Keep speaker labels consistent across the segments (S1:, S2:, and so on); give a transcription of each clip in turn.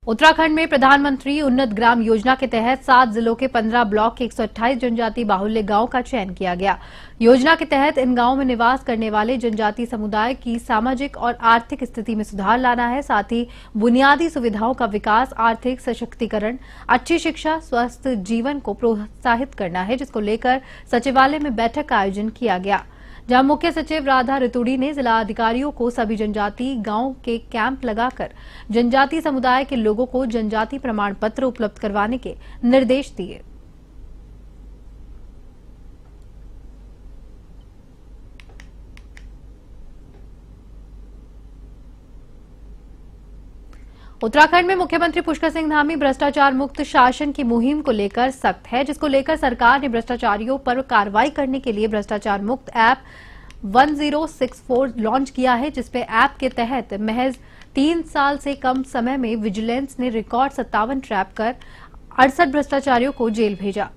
S1: उत्तराखंड में प्रधानमंत्री उन्नत ग्राम योजना के तहत 7 जिलों के 15 ब्लॉक के 128 जनजाति बाहुल्य गांव का चयन किया गया। योजना के तहत इन गांवों में निवास करने वाले जनजाति समुदाय की सामाजिक और आर्थिक स्थिति में सुधार लाना है। साथ ही बुनियादी सुविधाओं का विकास, आर्थिक सशक्तिकरण, अच्छी शिक्षा, स्वस्थ जीवन को प्रोत्साहित करना है, जिसको लेकर सचिवालय में बैठक का आयोजन किया गया, जहां मुख्य सचिव राधा रितुड़ी ने जिला अधिकारियों को सभी जनजाति गांव के कैंप लगाकर जनजाति समुदाय के लोगों को जनजाति प्रमाण पत्र उपलब्ध करवाने के निर्देश दिए। उत्तराखंड में मुख्यमंत्री पुष्कर सिंह धामी भ्रष्टाचार मुक्त शासन की मुहिम को लेकर सख्त है, जिसको लेकर सरकार ने भ्रष्टाचारियों पर कार्रवाई करने के लिए भ्रष्टाचार मुक्त ऐप 1064 लॉन्च किया है, जिसपे ऐप के तहत महज 3 साल से कम समय में विजिलेंस ने रिकॉर्ड 57 ट्रैप कर 68 भ्रष्टाचारियों को जेल भेजा।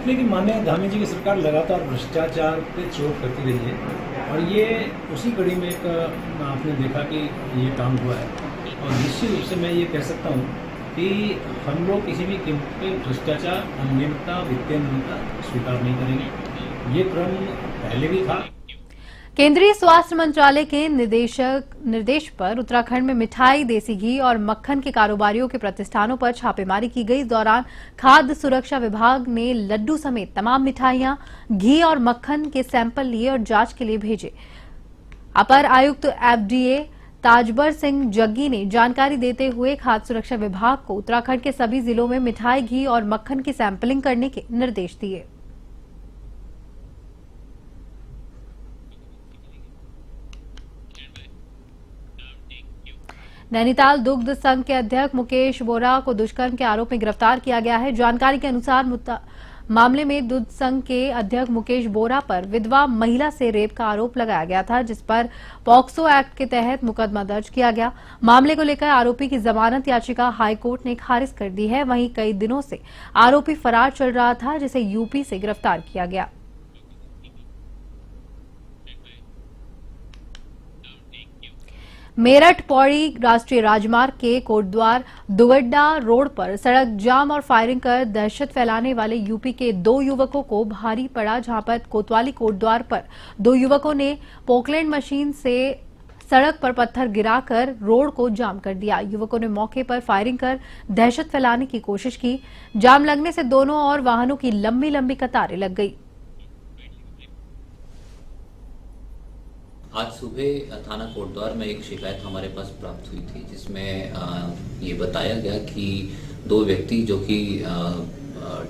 S2: लेकिन माननीय धामी जी की सरकार लगातार भ्रष्टाचार पे चोट करती रही है और ये उसी कड़ी में एक आपने देखा कि ये काम हुआ है। और निश्चित रूप से मैं ये कह सकता हूँ कि हम लोग किसी भी कीमत पे भ्रष्टाचार, अनियमितता, वित्तीय अनियमितता स्वीकार नहीं करेंगे। ये क्रम पहले भी था।
S1: केंद्रीय स्वास्थ्य मंत्रालय के निर्देश पर उत्तराखंड में मिठाई, देसी घी और मक्खन के कारोबारियों के प्रतिष्ठानों पर छापेमारी की गई। इस दौरान खाद्य सुरक्षा विभाग ने लड्डू समेत तमाम मिठाइयां, घी और मक्खन के सैंपल लिए और जांच के लिए भेजे। अपर आयुक्त FDA ताजबर सिंह जग्गी ने जानकारी देते हुए खाद्य सुरक्षा विभाग को उत्तराखंड के सभी जिलों में मिठाई, घी और मक्खन की सैंपलिंग करने के निर्देश दिए। नैनीताल दुग्ध संघ के अध्यक्ष मुकेश बोरा को दुष्कर्म के आरोप में गिरफ्तार किया गया है। जानकारी के अनुसार मामले में दुग्ध संघ के अध्यक्ष मुकेश बोरा पर विधवा महिला से रेप का आरोप लगाया गया था, जिस पर पॉक्सो एक्ट के तहत मुकदमा दर्ज किया गया। मामले को लेकर आरोपी की जमानत याचिका हाईकोर्ट ने खारिज कर दी है। वहीं कई दिनों से आरोपी फरार चल रहा था, जिसे यूपी से गिरफ्तार किया गया। मेरठ पौड़ी राष्ट्रीय राजमार्ग के कोटद्वार दुगड्डा रोड पर सड़क जाम और फायरिंग कर दहशत फैलाने वाले यूपी के 2 युवकों को भारी पड़ा, जहां पर कोतवाली कोटद्वार पर 2 युवकों ने पोकलैंड मशीन से सड़क पर पत्थर गिराकर रोड को जाम कर दिया। युवकों ने मौके पर फायरिंग कर दहशत फैलाने की कोशिश की। जाम लगने से दोनों और वाहनों की लंबी लंबी कतारें लग गई।
S3: आज सुबह थाना कोटद्वार में एक शिकायत हमारे पास प्राप्त हुई थी, जिसमें ये बताया गया कि 2 व्यक्ति जो कि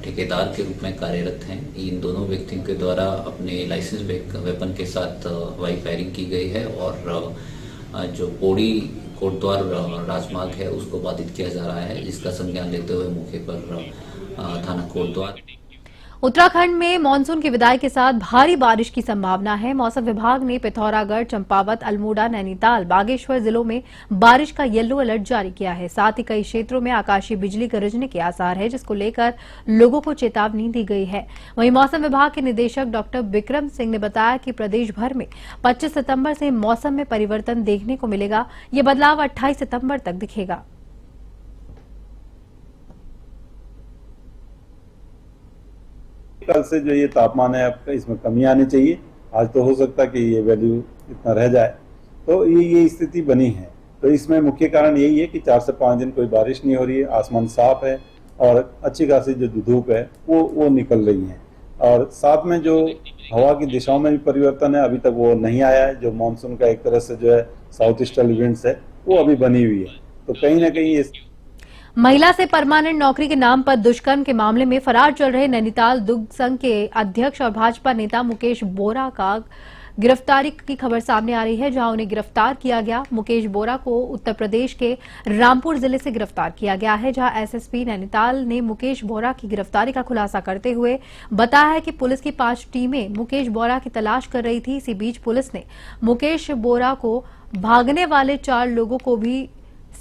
S3: ठेकेदार के रूप में कार्यरत हैं, इन दोनों व्यक्तियों के द्वारा अपने लाइसेंस वेपन के साथ हवाई फायरिंग की गई है और जो पौड़ी कोटद्वार राजमार्ग है उसको बाधित किया जा रहा है, जिसका संज्ञान लेते हुए मौके पर थाना कोटद्वार।
S1: उत्तराखंड में मानसून की विदाई के साथ भारी बारिश की संभावना है। मौसम विभाग ने पिथौरागढ़, चंपावत, अल्मोड़ा, नैनीताल, बागेश्वर जिलों में बारिश का येलो अलर्ट जारी किया है। साथ ही कई क्षेत्रों में आकाशीय बिजली गरजने के आसार है, जिसको लेकर लोगों को चेतावनी दी गई है। वहीं मौसम विभाग के निदेशक डॉक्टर विक्रम सिंह ने बताया कि प्रदेश भर में 25 सितंबर से मौसम में परिवर्तन देखने को मिलेगा। ये बदलाव 28 सितंबर तक दिखेगा।
S4: कल से जो ये तापमान है आपका, इसमें कमी आनी चाहिए। आज तो हो सकता है कि ये वैल्यू इतना रह जाए, तो ये स्थिति बनी है। तो इसमें मुख्य कारण यही है कि 4 से 5 दिन कोई बारिश नहीं हो रही है, आसमान साफ है और अच्छी खासी जो धूप है वो निकल रही है। और साथ में जो हवा की दिशाओं में भी परिवर्तन है, अभी तक वो नहीं आया है। जो मानसून का एक तरह से जो है साउथ ईस्टर्न विंड्स है वो अभी बनी हुई है। तो कहीं ना कहीं
S1: महिला से परमानेंट नौकरी के नाम पर दुष्कर्म के मामले में फरार चल रहे नैनीताल दुग्ध संघ के अध्यक्ष और भाजपा नेता मुकेश बोरा का गिरफ्तारी की खबर सामने आ रही है, जहां उन्हें गिरफ्तार किया गया। मुकेश बोरा को उत्तर प्रदेश के रामपुर जिले से गिरफ्तार किया गया है, जहां एसएसपी नैनीताल ने मुकेश बोरा की गिरफ्तारी का खुलासा करते हुए बताया है कि पुलिस की 5 टीमें मुकेश बोरा की तलाश कर रही थी। इसी बीच पुलिस ने मुकेश बोरा को भागने वाले 4 लोगों को भी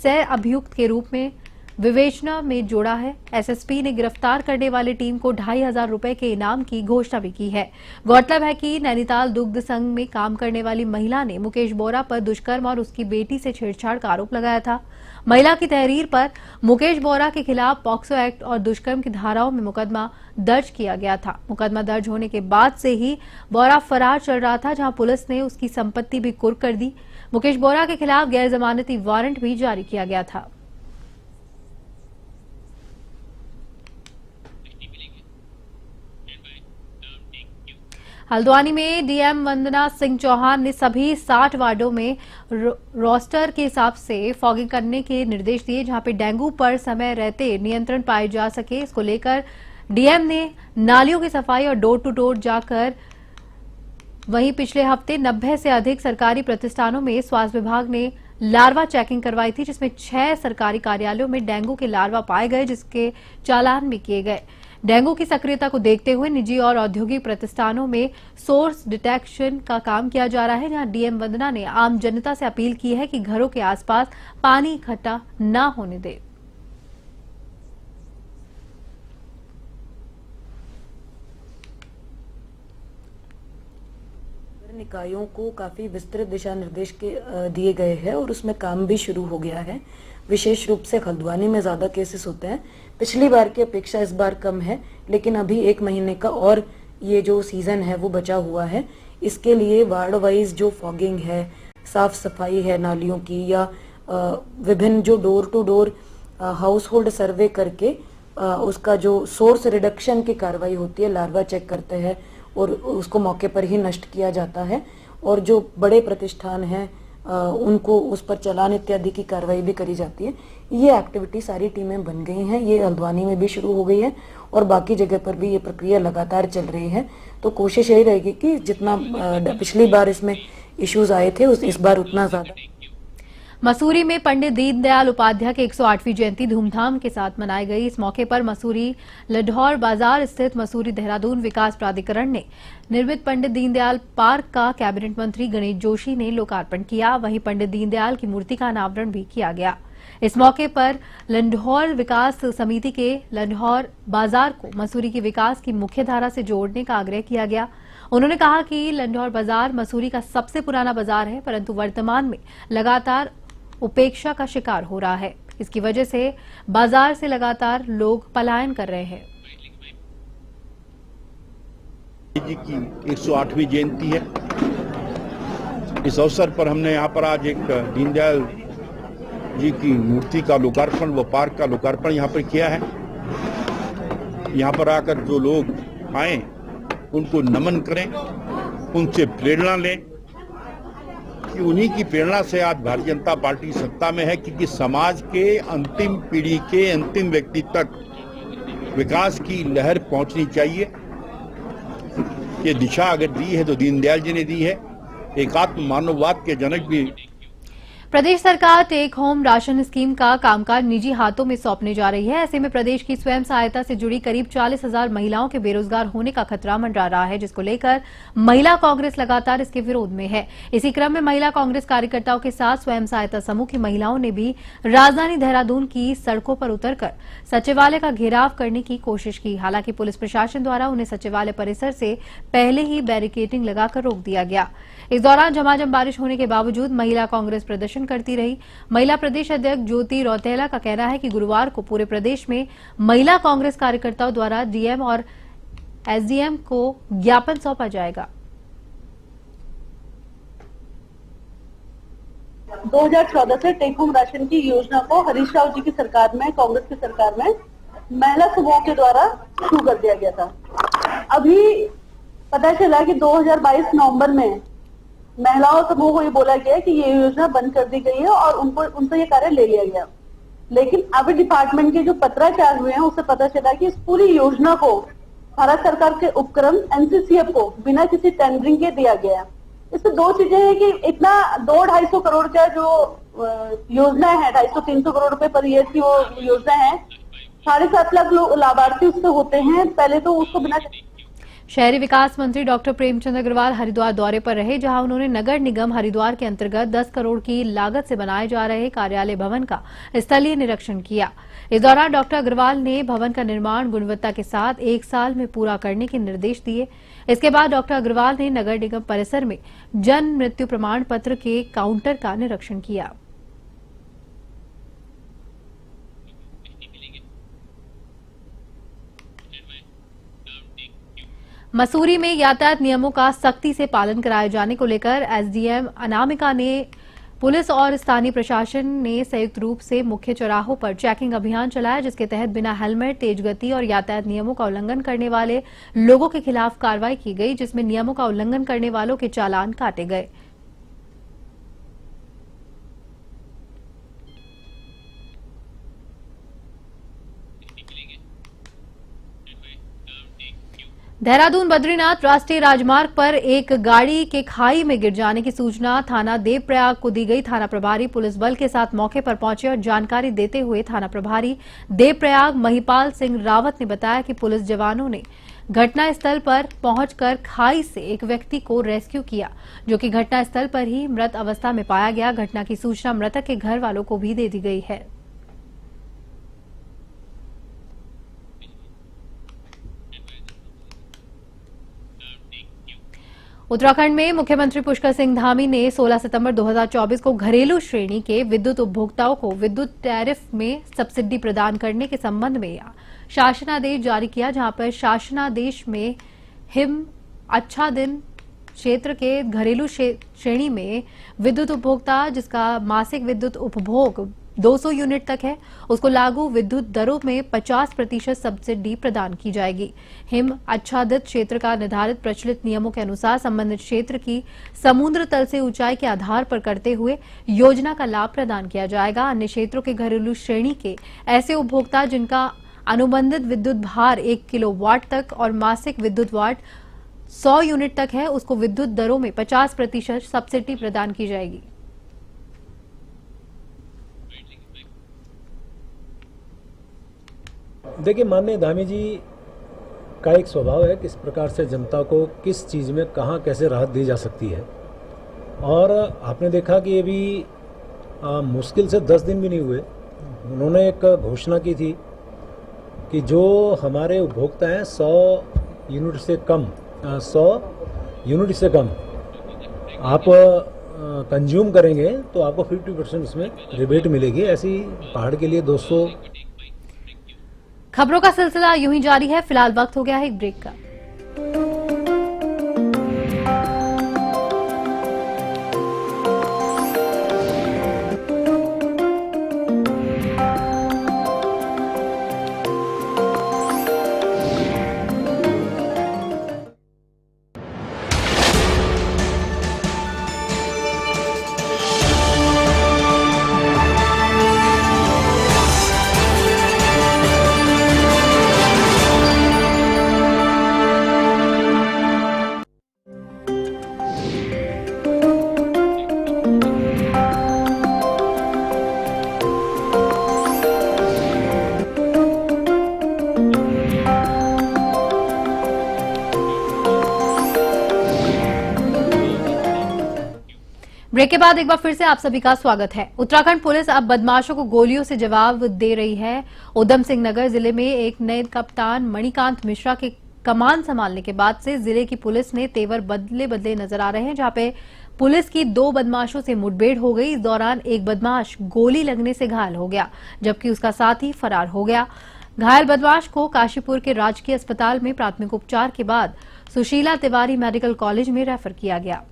S1: सह अभियुक्त के रूप में विवेचना में जोड़ा है। एसएसपी ने गिरफ्तार करने वाली टीम को 2,500 रुपए के इनाम की घोषणा भी की है। गौरतलब है कि नैनीताल दुग्ध संघ में काम करने वाली महिला ने मुकेश बोरा पर दुष्कर्म और उसकी बेटी से छेड़छाड़ का आरोप लगाया था। महिला की तहरीर पर मुकेश बोरा के खिलाफ पॉक्सो एक्ट और दुष्कर्म की धाराओं में मुकदमा दर्ज किया गया था। मुकदमा दर्ज होने के बाद से ही बोरा फरार चल रहा था, जहां पुलिस ने उसकी संपत्ति भी कुर्क कर दी। मुकेश बोरा के खिलाफ गैर जमानती वारंट भी जारी किया गया था। हल्द्वानी में डीएम वंदना सिंह चौहान ने सभी 60 वार्डों में रोस्टर के हिसाब से फॉगिंग करने के निर्देश दिए, जहां पे डेंगू पर समय रहते नियंत्रण पाए जा सके। इसको लेकर डीएम ने नालियों की सफाई और डोर टू डोर जाकर वहीं पिछले हफ्ते 90 से अधिक सरकारी प्रतिष्ठानों में स्वास्थ्य विभाग ने लार्वा चेकिंग करवाई थी, जिसमें 6 सरकारी कार्यालयों में डेंगू के लार्वा पाए गए, जिसके चालान भी किए गए। डेंगू की सक्रियता को देखते हुए निजी और औद्योगिक प्रतिष्ठानों में सोर्स डिटेक्शन का काम किया जा रहा है, जहां डीएम वंदना ने आम जनता से अपील की है कि घरों के आसपास पानी इकट्ठा न होने दे।
S5: निकायों को काफी विस्तृत दिशा निर्देश दिए गए हैं और उसमें काम भी शुरू हो गया है। विशेष रूप से हल्द्वानी में ज्यादा केसेस होते हैं। पिछली बार की अपेक्षा इस बार कम है, लेकिन अभी 1 महीने का और ये जो सीजन है वो बचा हुआ है। इसके लिए वार्ड वाइज जो फॉगिंग है, साफ सफाई है नालियों की, या विभिन्न जो door to door household survey करके उसका जो सोर्स रिडक्शन की कार्रवाई होती है, लार्वा चेक करते हैं और उसको मौके पर ही नष्ट किया जाता है। और जो बड़े प्रतिष्ठान हैं उनको उस पर चालान इत्यादि की कार्रवाई भी करी जाती है। ये एक्टिविटी सारी टीमें बन गई हैं, ये हल्द्वानी में भी शुरू हो गई है और बाकी जगह पर भी ये प्रक्रिया लगातार चल रही है। तो कोशिश यही रहेगी कि जितना पिछली बार इसमें इश्यूज आए थे इस बार उतना ज्यादा।
S1: मसूरी में पंडित दीनदयाल उपाध्याय की 108वीं जयंती धूमधाम के साथ मनाई गई। इस मौके पर मसूरी लढौर बाजार स्थित मसूरी देहरादून विकास प्राधिकरण ने निर्मित पंडित दीनदयाल पार्क का कैबिनेट मंत्री गणेश जोशी ने लोकार्पण किया। वहीं पंडित दीनदयाल की मूर्ति का अनावरण भी किया गया। इस मौके पर लंढौर विकास समिति के लंढौर बाजार को मसूरी के विकास की मुख्य धारा से जोड़ने का आग्रह किया गया। उन्होंने कहा कि लंढौर बाजार मसूरी का सबसे पुराना बाजार है, परंतु वर्तमान में लगातार उपेक्षा का शिकार हो रहा है। इसकी वजह से बाजार से लगातार लोग पलायन कर रहे हैं।
S6: जी की 108वीं जयंती है। इस अवसर पर हमने यहाँ पर आज एक दीनदयाल जी की मूर्ति का लोकार्पण व पार्क का लोकार्पण यहाँ पर किया है। यहाँ पर आकर जो लोग आए उनको नमन करें, उनसे प्रेरणा लें कि उन्हीं की प्रेरणा से आज भारतीय जनता पार्टी सत्ता में है, क्योंकि समाज के अंतिम पीढ़ी के अंतिम व्यक्ति तक विकास की लहर पहुंचनी चाहिए। ये दिशा अगर दी है तो दीनदयाल जी ने दी है। एकात्म मानववाद के जनक भी।
S1: प्रदेश सरकार टेक होम राशन स्कीम का कामकाज निजी हाथों में सौंपने जा रही है। ऐसे में प्रदेश की स्वयं सहायता से जुड़ी करीब 40,000 महिलाओं के बेरोजगार होने का खतरा मंडरा रहा है, जिसको लेकर महिला कांग्रेस लगातार इसके विरोध में है। इसी क्रम में महिला कांग्रेस कार्यकर्ताओं के साथ स्वयं सहायता समूह की महिलाओं ने भी राजधानी देहरादून की सड़कों पर उतरकर सचिवालय का घेराव करने की कोशिश की। हालांकि पुलिस प्रशासन द्वारा उन्हें सचिवालय परिसर से पहले ही बैरिकेडिंग लगाकर रोक दिया गया। इस दौरान झमाझम बारिश होने के बावजूद महिला कांग्रेस प्रदर्शन करती रही। महिला प्रदेश अध्यक्ष ज्योति रौतेला का कहना है कि गुरुवार को पूरे प्रदेश में महिला कांग्रेस कार्यकर्ताओं द्वारा डीएम और एसडीएम को ज्ञापन सौंपा जाएगा।
S7: 2014 से टेक होम राशन की योजना को हरीश राव जी की सरकार में, कांग्रेस की सरकार में महिला समूह के द्वारा शुरू कर दिया गया था। अभी पता चला कि 2022 नवंबर में महिलाओं समूह को ये बोला गया कि ये योजना बंद कर दी गई है और उनसे ये कार्य ले लिया गया। लेकिन अब डिपार्टमेंट के जो पत्राचार हुए हैं उससे पता चला कि इस पूरी योजना को भारत सरकार के उपक्रम एनसीसीएफ को बिना किसी टेंडरिंग के दिया गया। इसमें दो चीजें हैं कि इतना 200-250 करोड़ का जो योजना है, 250-300 करोड़ रुपए पर ईयर की वो योजना है, 7.5 लाख लोग लाभार्थी उससे होते हैं। पहले तो उसको बिना
S1: शहरी विकास मंत्री डॉक्टर प्रेमचंद अग्रवाल हरिद्वार दौरे पर रहे, जहां उन्होंने नगर निगम हरिद्वार के अंतर्गत 10 करोड़ की लागत से बनाए जा रहे कार्यालय भवन का स्थलीय निरीक्षण किया। इस दौरान डॉक्टर अग्रवाल ने भवन का निर्माण गुणवत्ता के साथ 1 साल में पूरा करने के निर्देश दिए। इसके बाद डॉक्टर अग्रवाल ने नगर निगम परिसर में जन्म मृत्यु प्रमाण पत्र के काउंटर का निरीक्षण किया। मसूरी में यातायात नियमों का सख्ती से पालन कराए जाने को लेकर एसडीएम अनामिका ने पुलिस और स्थानीय प्रशासन ने संयुक्त रूप से मुख्य चौराहों पर चेकिंग अभियान चलाया, जिसके तहत बिना हेलमेट, तेज गति और यातायात नियमों का उल्लंघन करने वाले लोगों के खिलाफ कार्रवाई की गई, जिसमें नियमों का उल्लंघन करने वालों के चालान काटे गए। देहरादून बद्रीनाथ राष्ट्रीय राजमार्ग पर एक गाड़ी के खाई में गिर जाने की सूचना थाना देवप्रयाग को दी गई। थाना प्रभारी पुलिस बल के साथ मौके पर पहुंचे और जानकारी देते हुए थाना प्रभारी देवप्रयाग महिपाल सिंह रावत ने बताया कि पुलिस जवानों ने घटनास्थल पर पहुंचकर खाई से एक व्यक्ति को रेस्क्यू किया, जो कि घटनास्थल पर ही मृत अवस्था में पाया गया। घटना की सूचना मृतक के घर वालों को भी दे दी गई है। उत्तराखंड में मुख्यमंत्री पुष्कर सिंह धामी ने 16 सितंबर 2024 को घरेलू श्रेणी के विद्युत उपभोक्ताओं को विद्युत टैरिफ में सब्सिडी प्रदान करने के संबंध में शासनादेश जारी किया, जहां पर शासनादेश में हिम आच्छादित क्षेत्र के घरेलू श्रेणी में विद्युत उपभोक्ता जिसका मासिक विद्युत उपभोग 200 यूनिट तक है, उसको लागू विद्युत दरों में 50% सब्सिडी प्रदान की जाएगी। हिम आच्छादित क्षेत्र का निर्धारित प्रचलित नियमों के अनुसार संबंधित क्षेत्र की समुद्र तल से ऊंचाई के आधार पर करते हुए योजना का लाभ प्रदान किया जाएगा। अन्य क्षेत्रों के घरेलू श्रेणी के ऐसे उपभोक्ता जिनका अनुबंधित विद्युत भार 1 किलोवाट तक और मासिक विद्युत वाट 100 यूनिट तक है, उसको विद्युत दरों में 50% सब्सिडी प्रदान की जाएगी।
S2: देखिए, माननीय धामी जी का एक स्वभाव है किस प्रकार से जनता को किस चीज़ में कहाँ कैसे राहत दी जा सकती है। और आपने देखा कि अभी मुश्किल से 10 दिन भी नहीं हुए, उन्होंने एक घोषणा की थी कि जो हमारे उपभोक्ता हैं 100 यूनिट से कम आप कंज्यूम करेंगे तो आपको 50% उसमें रिबेट मिलेगी। ऐसी पहाड़ के लिए 200।
S1: खबरों का सिलसिला यूं ही जारी है। फिलहाल वक्त हो गया है एक ब्रेक का। ब्रेक के बाद एक बार फिर से आप सभी का स्वागत है। उत्तराखंड पुलिस अब बदमाशों को गोलियों से जवाब दे रही है। उधम सिंह नगर जिले में एक नए कप्तान मणिकांत मिश्रा के कमान संभालने के बाद से जिले की पुलिस ने तेवर बदले नजर आ रहे हैं, जहां पे पुलिस की 2 बदमाशों से मुठभेड़ हो गई। इस दौरान एक बदमाश गोली लगने से घायल हो गया, जबकि उसका साथी फरार हो गया। घायल बदमाश को काशीपुर के राजकीय अस्पताल में प्राथमिक उपचार के बाद सुशीला तिवारी मेडिकल कॉलेज में रेफर किया गया।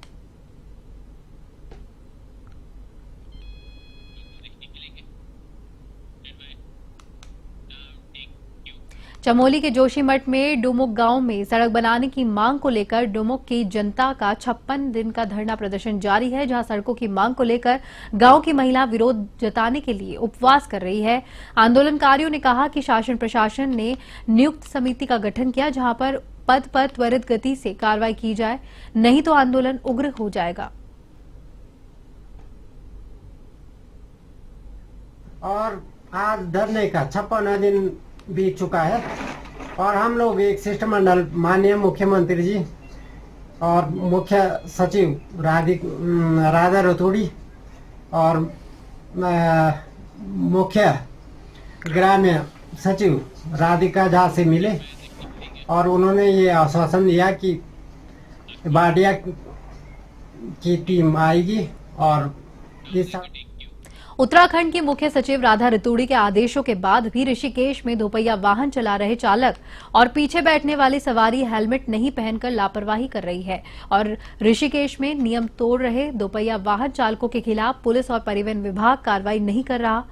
S1: चमोली के जोशीमठ में डुमुक गांव में सड़क बनाने की मांग को लेकर डुमुक की जनता का 56 दिन का धरना प्रदर्शन जारी है, जहां सड़कों की मांग को लेकर गांव की महिला विरोध जताने के लिए उपवास कर रही है। आंदोलनकारियों ने कहा कि शासन प्रशासन ने नियुक्त समिति का गठन किया, जहां पर पद पर त्वरित गति से कार्रवाई की जाए, नहीं तो आंदोलन उग्र हो जाएगा।
S8: और आज धरने का 56वां दिन बीत चुका है और हम लोग एक शिष्टमंडल माननीय मुख्यमंत्री जी और मुख्य सचिव राधा रतूड़ी और मुख्य ग्राम्य सचिव राधिका झा से मिले और उन्होंने ये आश्वासन दिया कि बाडिया की टीम आएगी और इस
S1: उत्तराखंड की मुख्य सचिव राधा रतूड़ी के आदेशों के बाद भी ऋषिकेश में दोपहिया वाहन चला रहे चालक और पीछे बैठने वाली सवारी हेलमेट नहीं पहनकर लापरवाही कर रही है और ऋषिकेश में नियम तोड़ रहे दोपहिया वाहन चालकों के खिलाफ पुलिस और परिवहन विभाग कार्रवाई नहीं कर रहा।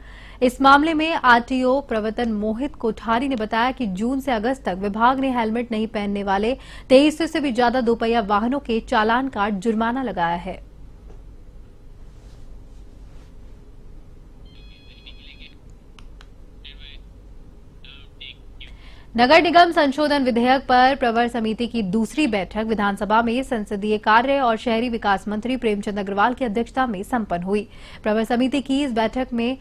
S1: इस मामले में आरटीओ प्रवर्तन मोहित कोठारी ने बताया कि जून से अगस्त तक विभाग ने हेलमेट नहीं पहनने वाले 2300 से भी ज्यादा दोपहिया वाहनों के चालान काट जुर्माना लगाया है। नगर निगम संशोधन विधेयक पर प्रवर समिति की दूसरी बैठक विधानसभा में संसदीय कार्य और शहरी विकास मंत्री प्रेमचंद अग्रवाल की अध्यक्षता में संपन्न हुई। प्रवर समिति की इस बैठक में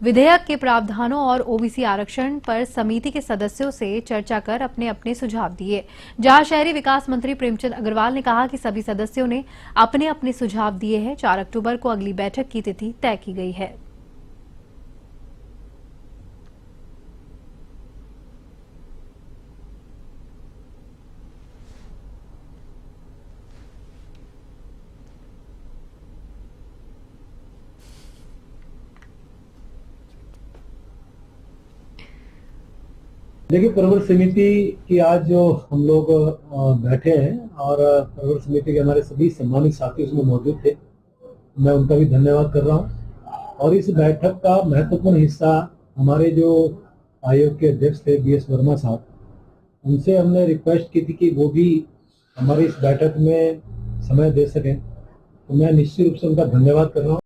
S1: विधेयक के प्रावधानों और ओबीसी आरक्षण पर समिति के सदस्यों से चर्चा कर अपने अपने सुझाव दिए। जहां शहरी विकास मंत्री प्रेमचंद अग्रवाल ने कहा कि सभी सदस्यों ने अपने अपने सुझाव दिए हैं। 4 अक्टूबर को अगली बैठक की तिथि तय की गई है।
S2: देखिए, प्रवर समिति की आज जो हम लोग बैठे हैं और प्रवर समिति के हमारे सभी सम्मानित साथी उसमें मौजूद थे, मैं उनका भी धन्यवाद कर रहा हूं। और इस बैठक का महत्वपूर्ण हिस्सा हमारे जो आयोग के अध्यक्ष थे बीएस वर्मा साहब, उनसे हमने रिक्वेस्ट की थी कि वो भी हमारी इस बैठक में समय दे सकें, तो मैं निश्चित रूप से उनका धन्यवाद कर रहा हूँ।